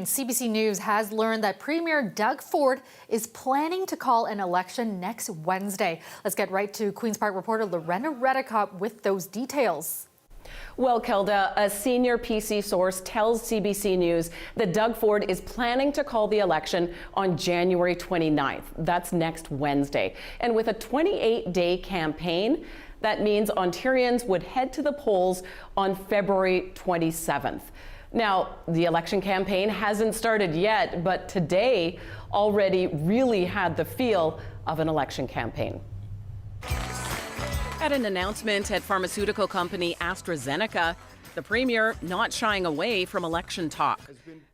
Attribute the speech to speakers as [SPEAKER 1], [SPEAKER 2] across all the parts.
[SPEAKER 1] CBC News has learned that Premier Doug Ford is planning to call an election next Wednesday. Let's get right to Queen's Park reporter Lorena Redicott with those details.
[SPEAKER 2] Well, Kelda, a senior PC source tells CBC News that Doug Ford is planning to call the election on January 29th. That's next Wednesday. And with a 28-day campaign, that means Ontarians would head to the polls on February 27th. Now, the election campaign hasn't started yet, but today already really had the feel of an election campaign. At an announcement at pharmaceutical company AstraZeneca, the premier not shying away from election talk,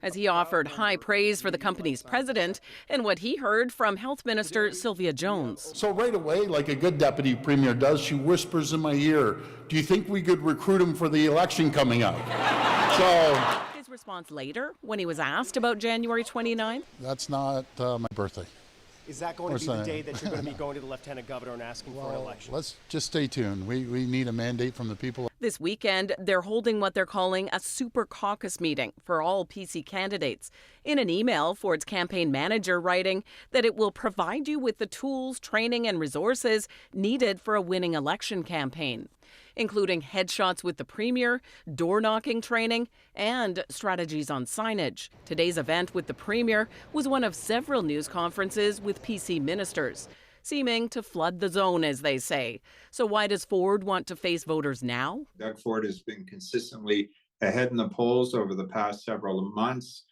[SPEAKER 2] as he offered high praise for the company's president and what he heard from Health Minister Sylvia Jones.
[SPEAKER 3] So right away, like a good deputy premier does, she whispers in my ear, "Do you think we could recruit him for the election coming up?"
[SPEAKER 2] His response later, when he was asked about January 29th.
[SPEAKER 3] That's not my birthday.
[SPEAKER 4] Is that going to be the day that you're going to be going to the Lieutenant Governor and asking for an election?
[SPEAKER 3] Let's just stay tuned. We need a mandate from the people.
[SPEAKER 2] This weekend, they're holding what they're calling a super caucus meeting for all PC candidates. In an email, Ford's campaign manager writing that it will provide you with the tools, training, and resources needed for a winning election campaign, including headshots with the premier, door-knocking training, and strategies on signage. Today's event with the premier was one of several news conferences with PC ministers, seeming to flood the zone, as they say. So why does Ford want to face voters now?
[SPEAKER 5] Doug Ford has been consistently ahead in the polls over the past several months.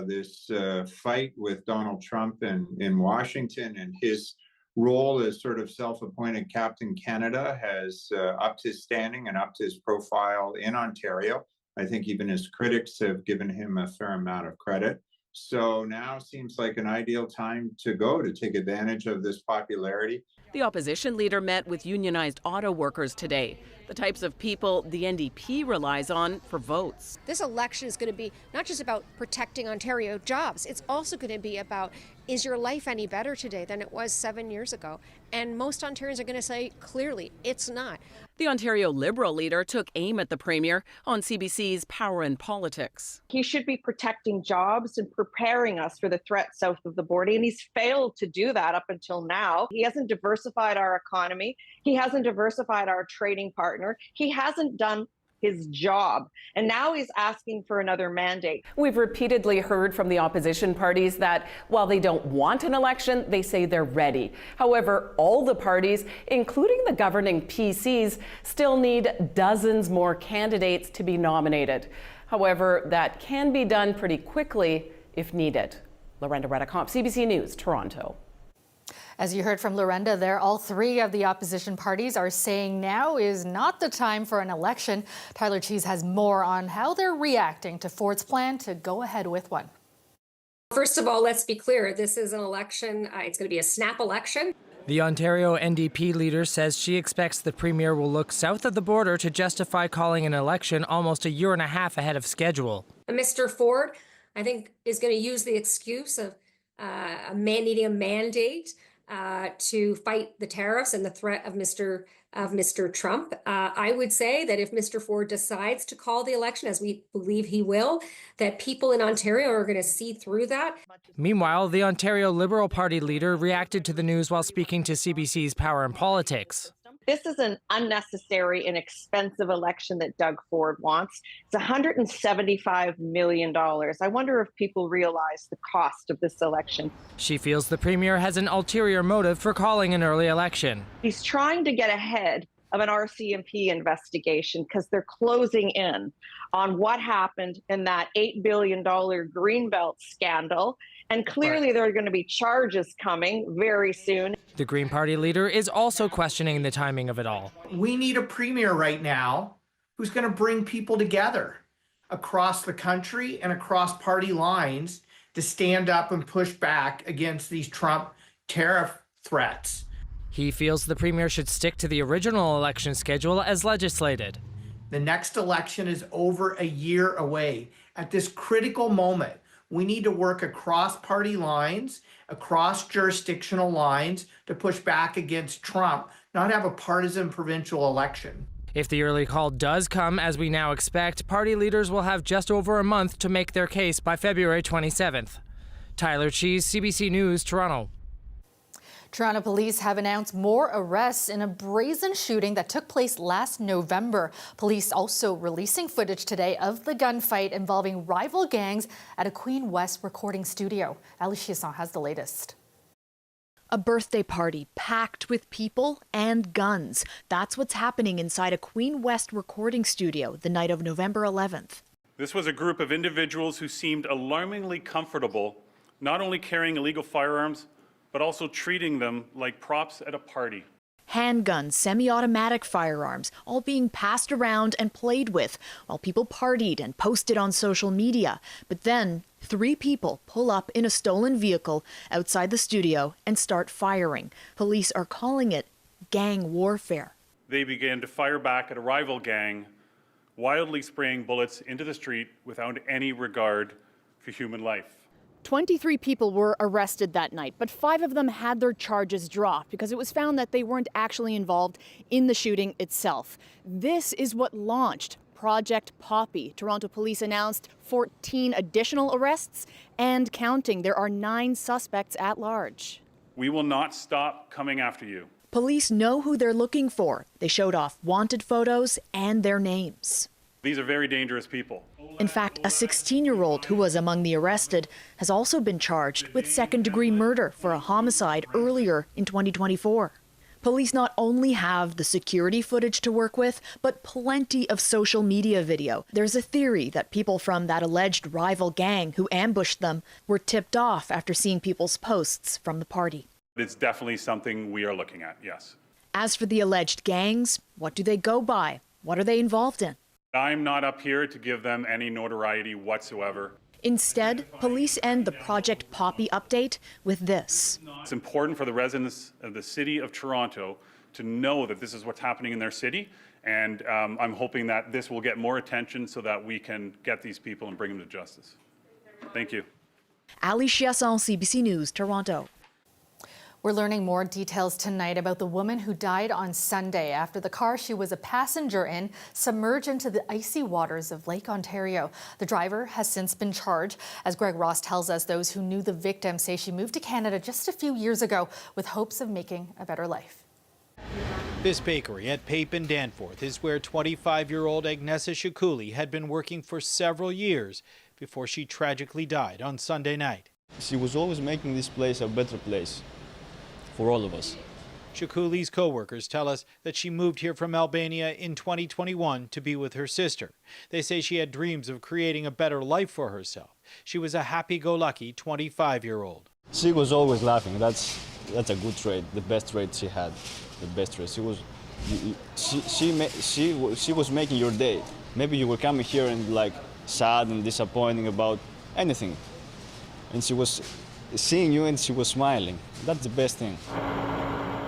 [SPEAKER 5] This fight with Donald Trump in Washington and his role as sort of self-appointed Captain Canada has upped his standing and upped his profile in Ontario. I think even his critics have given him a fair amount of credit. So now seems like an ideal time to take advantage of this popularity.
[SPEAKER 2] The opposition leader met with unionized auto workers today, the types of people the NDP relies on for votes.
[SPEAKER 6] This election is going to be not just about protecting Ontario jobs, it's also going to be about, is your life any better today than it was 7 years ago? And most Ontarians are going to say clearly it's not.
[SPEAKER 2] The Ontario Liberal leader took aim at the premier on CBC's Power and Politics.
[SPEAKER 7] He should be protecting jobs and preparing us for the threat south of the border, and he's failed to do that up until now. He hasn't diversified our economy. He hasn't diversified our trading partner. He hasn't done his job, and now he's asking for another mandate.
[SPEAKER 2] We've repeatedly heard from the opposition parties that while they don't want an election, they say they're ready. However, all the parties, including the governing PCs, still need dozens more candidates to be nominated. However, that can be done pretty quickly if needed. Lorena Redicott, CBC News, Toronto.
[SPEAKER 1] As you heard from Lorenda there, all three of the opposition parties are saying now is not the time for an election. Tyler Cheese has more on how they're reacting to Ford's plan to go ahead with one.
[SPEAKER 8] First of all, let's be clear. This is an election. It's going to be a snap election.
[SPEAKER 9] The Ontario NDP leader says she expects the premier will look south of the border to justify calling an election almost a year and a half ahead of schedule.
[SPEAKER 8] Mr. Ford, I think, is going to use the excuse of needing a mandate to fight the tariffs and the threat of Mr. Trump. I would say that if Mr. Ford decides to call the election, as we believe he will, that people in Ontario are going to see through that.
[SPEAKER 9] Meanwhile, the Ontario Liberal Party leader reacted to the news while speaking to CBC's Power and Politics.
[SPEAKER 7] This is an unnecessary and expensive election that Doug Ford wants. It's $175 million. I wonder if people realize the cost of this election.
[SPEAKER 9] She feels the premier has an ulterior motive for calling an early election.
[SPEAKER 7] He's trying to get ahead of an RCMP investigation because they're closing in on what happened in that $8 billion Greenbelt scandal. And clearly there are going to be charges coming very soon.
[SPEAKER 9] The Green Party leader is also questioning the timing of it all.
[SPEAKER 10] We need a premier right now who's going to bring people together across the country and across party lines to stand up and push back against these Trump tariff threats.
[SPEAKER 9] He feels the premier should stick to the original election schedule as legislated.
[SPEAKER 10] The next election is over a year away. At this critical moment, we need to work across party lines, across jurisdictional lines to push back against Trump, not have a partisan provincial election.
[SPEAKER 9] If the early call does come, as we now expect, party leaders will have just over a month to make their case by February 27th. Tyler Cheese, CBC News, Toronto.
[SPEAKER 1] Toronto police have announced more arrests in a brazen shooting that took place last November. Police also releasing footage today of the gunfight involving rival gangs at a Queen West recording studio. Ali Chiasson has the latest.
[SPEAKER 11] A birthday party packed with people and guns. That's what's happening inside a Queen West recording studio the night of November 11th.
[SPEAKER 12] This was a group of individuals who seemed alarmingly comfortable, not only carrying illegal firearms, but also treating them like props at a party.
[SPEAKER 11] Handguns, semi-automatic firearms, all being passed around and played with while people partied and posted on social media. But then 3 people pull up in a stolen vehicle outside the studio and start firing. Police are calling it gang warfare.
[SPEAKER 12] They began to fire back at a rival gang, wildly spraying bullets into the street without any regard for human life.
[SPEAKER 13] 23 people were arrested that night, but 5 of them had their charges dropped because it was found that they weren't actually involved in the shooting itself. This is what launched Project Poppy. Toronto police announced 14 additional arrests and counting. There are 9 suspects at large.
[SPEAKER 12] We will not stop coming after you.
[SPEAKER 11] Police know who they're looking for. They showed off wanted photos and their names.
[SPEAKER 12] These are very dangerous people.
[SPEAKER 11] In fact, a 16-year-old who was among the arrested has also been charged with second-degree murder for a homicide earlier in 2024. Police not only have the security footage to work with, but plenty of social media video. There's a theory that people from that alleged rival gang who ambushed them were tipped off after seeing people's posts from the party.
[SPEAKER 12] It's definitely something we are looking at, yes.
[SPEAKER 11] As for the alleged gangs, what do they go by? What are they involved in?
[SPEAKER 12] I'm not up here to give them any notoriety whatsoever.
[SPEAKER 11] Instead, police end the Project Poppy update with this.
[SPEAKER 12] It's important for the residents of the city of Toronto to know that this is what's happening in their city, and I'm hoping that this will get more attention so that we can get these people and bring them to justice. Thank you.
[SPEAKER 11] Ali Chiasson, CBC News, Toronto.
[SPEAKER 1] We're learning more details tonight about the woman who died on Sunday after the car she was a passenger in submerged into the icy waters of Lake Ontario. The driver has since been charged. As Greg Ross tells us, those who knew the victim say she moved to Canada just a few years ago with hopes of making a better life.
[SPEAKER 14] This bakery at Pape and Danforth is where 25-year-old Agnesa Shikuli had been working for several years before she tragically died on Sunday night.
[SPEAKER 15] She was always making this place a better place for all of us.
[SPEAKER 14] Shikuli's co-workers tell us that she moved here from Albania in 2021 to be with her sister. They say she had dreams of creating a better life for herself. She was a happy-go-lucky 25-year-old.
[SPEAKER 15] She was always laughing. That's a good trait, the best trait she had, the best trait. She was making your day. Maybe you were coming here and like sad and disappointing about anything, and she was seeing you and she was smiling. That's the best thing.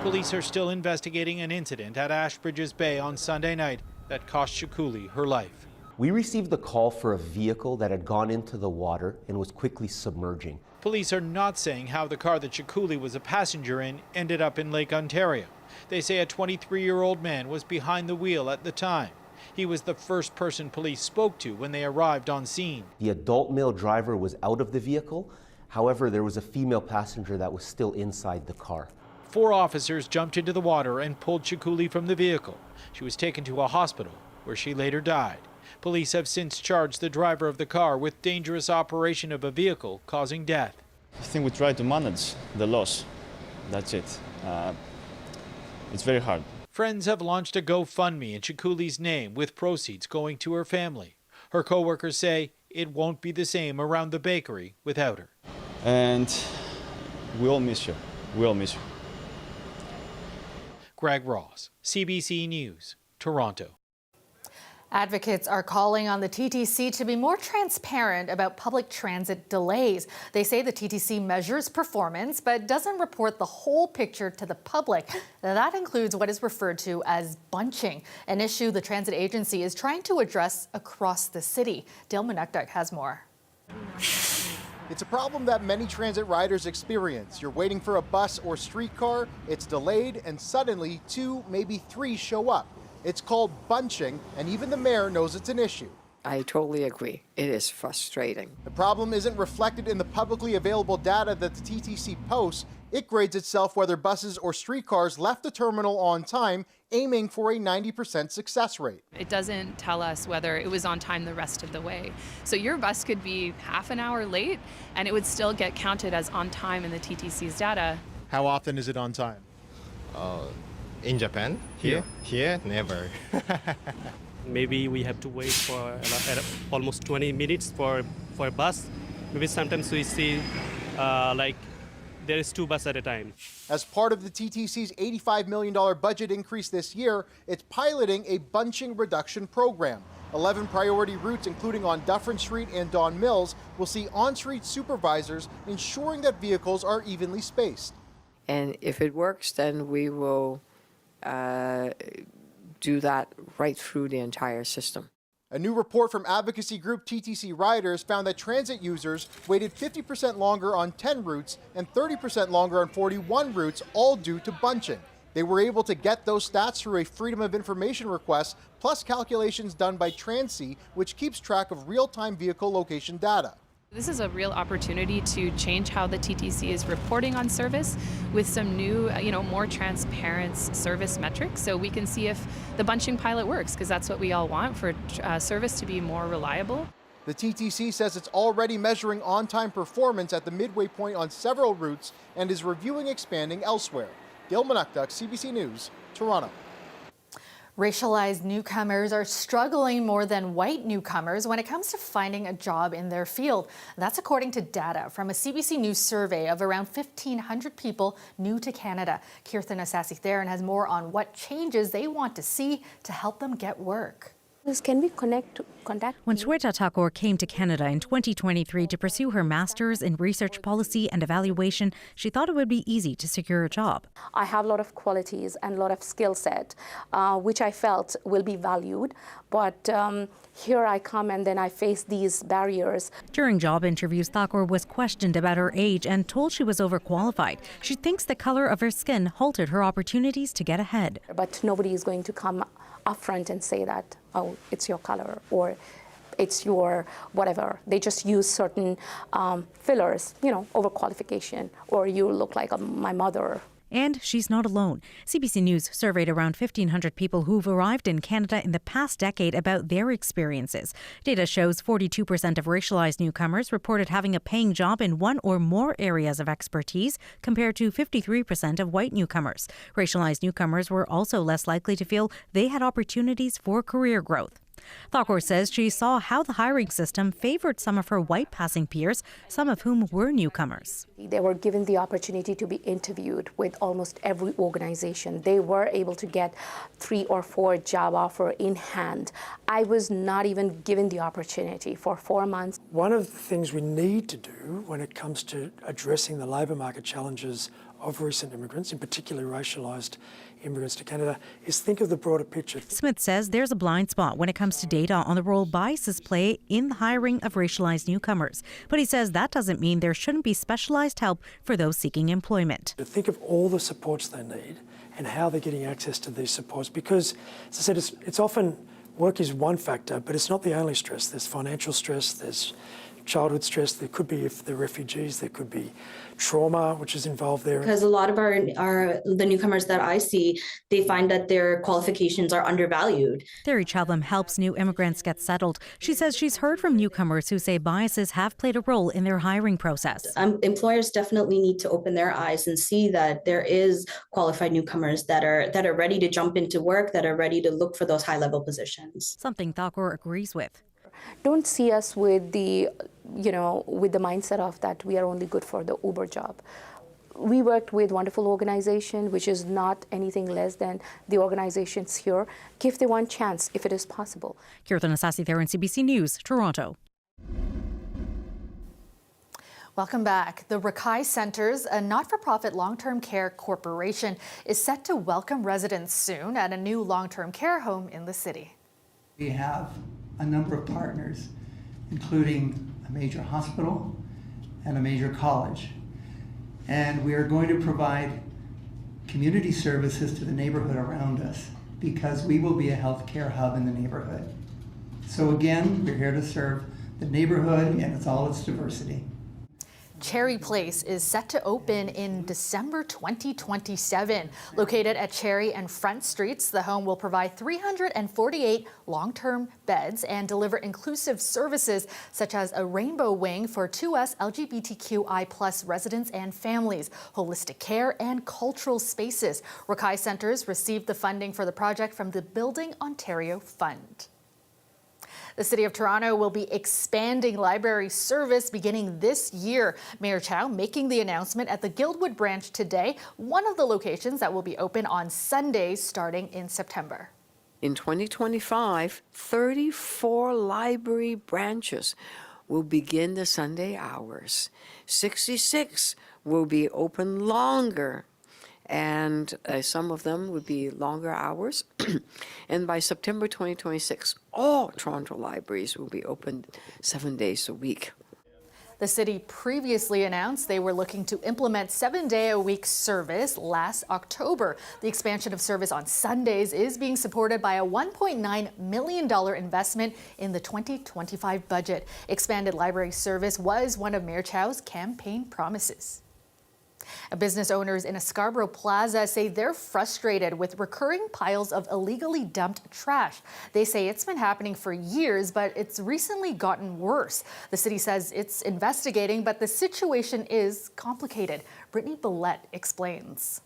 [SPEAKER 14] Police are still investigating an incident at Ashbridges Bay on Sunday night that cost Shikuli her life.
[SPEAKER 16] We received a call for a vehicle that had gone into the water and was quickly submerging.
[SPEAKER 14] Police are not saying how the car that Shikuli was a passenger in ended up in Lake Ontario. They say a 23-year-old man was behind the wheel at the time. He was the first person police spoke to when they arrived on scene.
[SPEAKER 16] The adult male driver was out of the vehicle. However, there was a female passenger that was still inside the car.
[SPEAKER 14] 4 officers jumped into the water and pulled Shikuli from the vehicle. She was taken to a hospital where she later died. Police have since charged the driver of the car with dangerous operation of a vehicle causing death.
[SPEAKER 15] I think we try to manage the loss. That's it. It's very hard.
[SPEAKER 14] Friends have launched a GoFundMe in Shikuli's name with proceeds going to her family. Her co-workers say it won't be the same around the bakery without her.
[SPEAKER 15] And we all miss you. We all miss you.
[SPEAKER 14] Greg Ross, CBC News, Toronto.
[SPEAKER 1] Advocates are calling on the TTC to be more transparent about public transit delays. They say the TTC measures performance but doesn't report the whole picture to the public. That includes what is referred to as bunching, an issue the transit agency is trying to address across the city. Dale Munukduk has more.
[SPEAKER 17] It's a problem that many transit riders experience. You're waiting for a bus or streetcar, it's delayed, and suddenly 2, maybe 3 show up. It's called bunching, and even the mayor knows it's an issue.
[SPEAKER 18] I totally agree. It is frustrating.
[SPEAKER 17] The problem isn't reflected in the publicly available data that the TTC posts. It grades itself whether buses or streetcars left the terminal on time, aiming for a 90% success rate.
[SPEAKER 19] It doesn't tell us whether it was on time the rest of the way. So your bus could be half an hour late, and it would still get counted as on time in the TTC's data.
[SPEAKER 17] How often is it on time?
[SPEAKER 20] In Japan? Here, never.
[SPEAKER 21] Maybe we have to wait for almost 20 minutes for a bus. Maybe sometimes we see like there is 2 buses at a time.
[SPEAKER 17] As part of the TTC's $85 million budget increase this year, it's piloting a bunching reduction program. 11 priority routes, including on Dufferin Street and Don Mills, will see on-street supervisors ensuring that vehicles are evenly spaced.
[SPEAKER 18] And if it works, then we will do that right through the entire system.
[SPEAKER 17] A new report from advocacy group TTC Riders found that transit users waited 50% longer on 10 routes and 30% longer on 41 routes, all due to bunching. They were able to get those stats through a Freedom of Information request, plus calculations done by Transy, which keeps track of real-time vehicle location data.
[SPEAKER 19] This is a real opportunity to change how the TTC is reporting on service with some new, more transparent service metrics, so we can see if the bunching pilot works, because that's what we all want, for service to be more reliable.
[SPEAKER 17] The TTC says it's already measuring on-time performance at the midway point on several routes and is reviewing expanding elsewhere. Gil Manukduk, CBC News, Toronto.
[SPEAKER 1] Racialized newcomers are struggling more than white newcomers when it comes to finding a job in their field. That's according to data from a CBC News survey of around 1,500 people new to Canada. Kirtan Asasi-Theron has more on what changes they want to see to help them get work.
[SPEAKER 22] Can we contact? When Shweta Thakur came to Canada in 2023 to pursue her master's in research policy and evaluation, she thought it would be easy to secure a job.
[SPEAKER 23] I have a lot of qualities and a lot of skill set, which I felt will be valued. But here I come and then I face these barriers.
[SPEAKER 22] During job interviews, Thakur was questioned about her age and told she was overqualified. She thinks the color of her skin halted her opportunities to get ahead.
[SPEAKER 23] But nobody is going to come up front and say that, oh, it's your color or it's your whatever. They just use certain fillers, overqualification, or you look like my mother.
[SPEAKER 22] And she's not alone. CBC News surveyed around 1,500 people who've arrived in Canada in the past decade about their experiences. Data shows 42% of racialized newcomers reported having a paying job in one or more areas of expertise, compared to 53% of white newcomers. Racialized newcomers were also less likely to feel they had opportunities for career growth. Thakur says she saw how the hiring system favored some of her white passing peers, some of whom were newcomers.
[SPEAKER 23] They were given the opportunity to be interviewed with almost every organization. They were able to get 3 or 4 job offers in hand. I was not even given the opportunity for 4 months.
[SPEAKER 24] One of the things we need to do when it comes to addressing the labour market challenges of recent immigrants, in particular racialised immigrants to Canada, is think of the broader picture.
[SPEAKER 22] Smith says there's a blind spot when it comes to data on the role biases play in the hiring of racialized newcomers. But he says that doesn't mean there shouldn't be specialized help for those seeking employment.
[SPEAKER 24] To think of all the supports they need and how they're getting access to these supports, because, as I said, it's often work is one factor, but it's not the only stress. There's financial stress, there's childhood stress, there could be, if they're refugees, there could be trauma which is involved there.
[SPEAKER 25] Because a lot of the newcomers that I see, they find that their qualifications are undervalued.
[SPEAKER 22] Therry Chatham helps new immigrants get settled. She says she's heard from newcomers who say biases have played a role in their hiring process.
[SPEAKER 25] Employers definitely need to open their eyes and see that there is qualified newcomers that are ready to jump into work, that are ready to look for those high-level positions.
[SPEAKER 22] Something Thakur agrees with.
[SPEAKER 23] Don't see us with the mindset of that we are only good for the Uber job. We worked with wonderful organization, which is not anything less than the organizations here. Give them one chance if it is possible.
[SPEAKER 22] Kirtan Asasi-Theron, CBC News, Toronto.
[SPEAKER 1] Welcome back. The Rakai Centres, a not-for-profit long-term care corporation, is set to welcome residents soon at a new long-term care home in the city.
[SPEAKER 26] We have a number of partners, including a major hospital and a major college. And we are going to provide community services to the neighborhood around us. because we will be a healthcare hub in the neighborhood. So again, we're here to serve the neighborhood and it's all its diversity.
[SPEAKER 1] Cherry Place is set to open in December 2027. Located at Cherry and Front Streets, the home will provide 348 long-term beds and deliver inclusive services such as a rainbow wing for 2S LGBTQI+ residents and families, holistic care, and cultural spaces. Rakai Centres received the funding for the project from the Building Ontario Fund. The City of Toronto will be expanding library service beginning this year. Mayor Chow making the announcement at the Guildwood branch today, one of the locations that will be open on Sundays starting in September.
[SPEAKER 18] In 2025, 34 library branches will begin the Sunday hours. 66 will be open longer, and some of them would be longer hours. And by September 2026, all Toronto libraries will be open 7 days a week.
[SPEAKER 1] The city previously announced they were looking to implement 7-day-a-week service last October. The expansion of service on Sundays is being supported by a $1.9 million investment in the 2025 budget. Expanded library service was one of Mayor Chow's campaign promises. Business owners in a Scarborough Plaza say they're frustrated with recurring piles of illegally dumped trash. They say it's been happening for years, but it's recently gotten worse. The city says it's investigating, but the situation is complicated. Brittany Billette explains.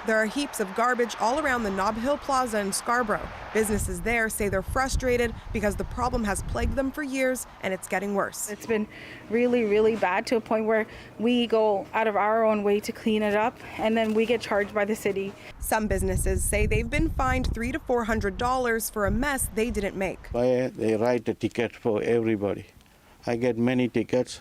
[SPEAKER 2] There are heaps of garbage all around the Nob Hill Plaza in Scarborough. Businesses there say they're frustrated because the problem has plagued them for years and it's getting worse.
[SPEAKER 3] It's been really, really bad to a point where we go out of our own way to clean it up and then we get charged by the city.
[SPEAKER 2] Some businesses say they've been fined $300 to $400 for a mess they didn't make.
[SPEAKER 4] They write a ticket for everybody. I get many tickets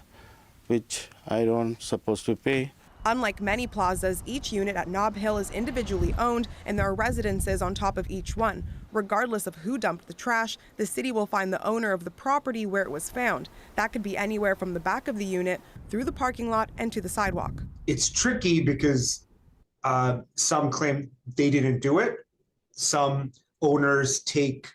[SPEAKER 4] which I don't supposed to pay.
[SPEAKER 2] Unlike many plazas, each unit at Nob Hill is individually owned and there are residences on top of each one. Regardless of who dumped the trash, the city will find the owner of the property where it was found. That could be anywhere from the back of the unit, through the parking lot, and to the sidewalk.
[SPEAKER 5] It's tricky because some claim they didn't do it. Some owners take,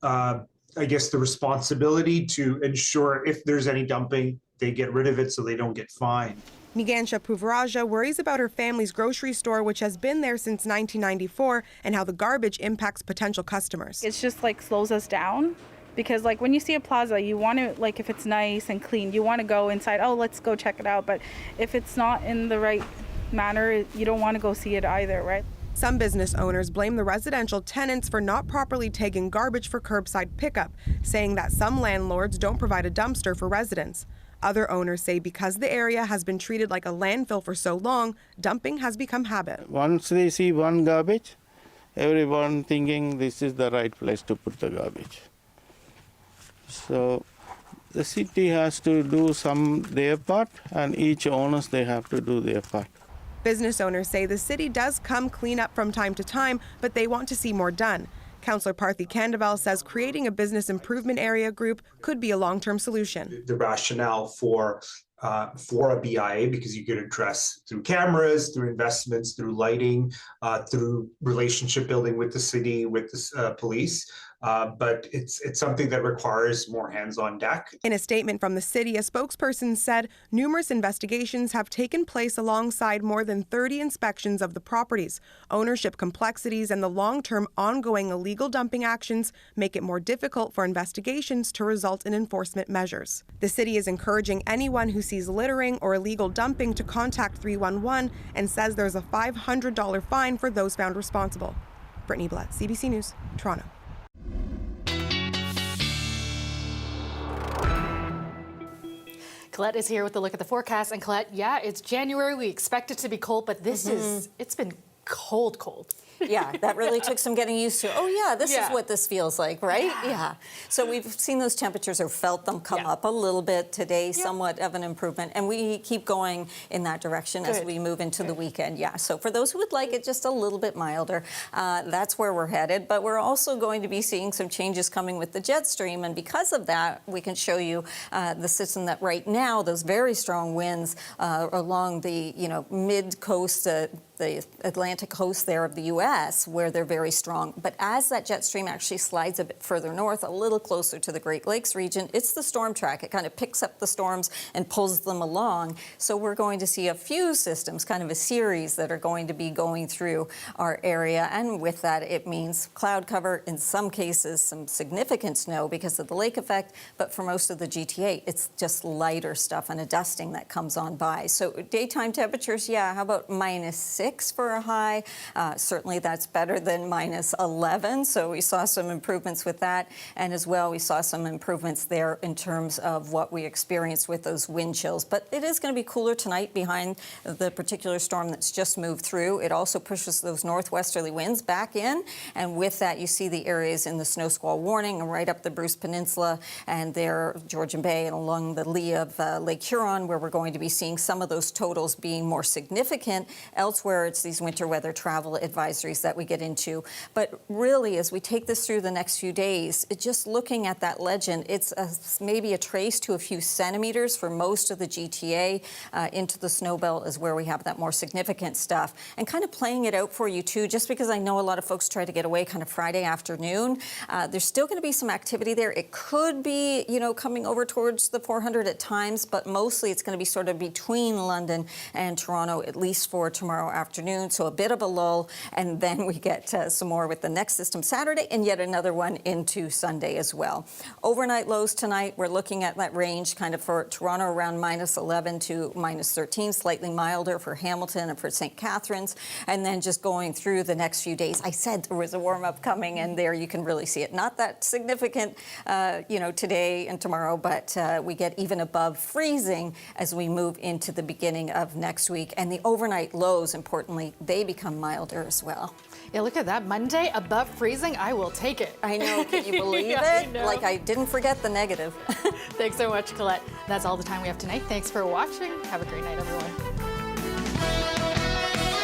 [SPEAKER 5] I guess, the responsibility to ensure if there's any dumping, they get rid of it so they don't get fined.
[SPEAKER 2] Nigansha Puvaraja worries about her family's grocery store, which has been there since 1994, and how the garbage impacts potential customers.
[SPEAKER 3] It's just like slows us down because like when you see a plaza, you want to, like if it's nice and clean, you want to go inside, oh, let's go check it out. But if it's not in the right manner, you don't want to go see it either, right?
[SPEAKER 2] Some business owners blame the residential tenants for not properly tagging garbage for curbside pickup, saying that some landlords don't provide a dumpster for residents. Other owners say because the area has been treated like a landfill for so long, dumping has become habit.
[SPEAKER 4] Once they see one garbage, everyone thinking this is the right place to put the garbage. So the city has to do their part, and each owners, they have to do their part.
[SPEAKER 2] Business owners say the city does come clean up from time to time, but they want to see more done. Councillor Parthy Candaval says creating a business improvement area group could be a long-term solution.
[SPEAKER 5] The rationale for a BIA, because you could address through cameras, through investments, through lighting, through relationship building with the city, with the police. But it's something that requires more hands on deck.
[SPEAKER 2] In a statement from the city, a spokesperson said numerous investigations have taken place alongside more than 30 inspections of the properties. Ownership complexities and the long-term ongoing illegal dumping actions make it more difficult for investigations to result in enforcement measures. The city is encouraging anyone who sees littering or illegal dumping to contact 311 and says there's a $500 fine for those found responsible. Brittany Blatt, CBC News, Toronto.
[SPEAKER 1] Colette is here with a look at the forecast. And Colette, yeah, it's January. We expect it to be cold, but it's been cold.
[SPEAKER 6] Yeah, that really took some getting used to. Oh, yeah, this is what this feels like, right? Yeah. So we've seen those temperatures or felt them come up a little bit today, somewhat of an improvement. And we keep going in that direction as we move into the weekend. Yeah, so for those who would like it just a little bit milder, that's where we're headed. But we're also going to be seeing some changes coming with the jet stream. And because of that, we can show you the system that right now, those very strong winds along the mid-coast the Atlantic coast there of the U.S., where they're very strong. But as that jet stream actually slides a bit further north, a little closer to the Great Lakes region, it's the storm track. It kind of picks up the storms and pulls them along. So we're going to see a few systems, kind of a series, that are going to be going through our area. And with that, it means cloud cover, in some cases, some significant snow because of the lake effect. But for most of the GTA, it's just lighter stuff and a dusting that comes on by. So daytime temperatures, yeah, how about -6 for a high? Certainly that's better than -11. So we saw some improvements with that. And as well, we saw some improvements there in terms of what we experienced with those wind chills. But it is going to be cooler tonight behind the particular storm that's just moved through. It also pushes those northwesterly winds back in. And with that, you see the areas in the snow squall warning and right up the Bruce Peninsula and there, Georgian Bay and along the lee of Lake Huron, where we're going to be seeing some of those totals being more significant. Elsewhere, it's these winter weather travel advisories that we get into. But really, as we take this through the next few days, just looking at that legend, it's maybe a trace to a few centimeters for most of the GTA. Into the snow belt is where we have that more significant stuff. And kind of playing it out for you, too, just because I know a lot of folks try to get away kind of Friday afternoon. There's still going to be some activity there. It could be, coming over towards the 400 at times, but mostly it's going to be sort of between London and Toronto, at least for tomorrow afternoon. So a bit of a lull, and then we get some more with the next system Saturday and yet another one into Sunday as well. Overnight lows tonight, we're looking at that range kind of for Toronto around -11 to -13, slightly milder for Hamilton and for St. Catharines. And then just going through the next few days, I said there was a warm-up coming, and there you can really see it. Not that significant, today and tomorrow, but we get even above freezing as we move into the beginning of next week. And the overnight lows, importantly, they become milder as well.
[SPEAKER 1] Yeah, look at that. Monday above freezing. I will take it.
[SPEAKER 6] I know. Can you believe
[SPEAKER 1] Yeah,
[SPEAKER 6] it? Like, I didn't forget the negative.
[SPEAKER 1] Thanks so much, Colette. That's all the time we have tonight. Thanks for watching. Have a great night, everyone.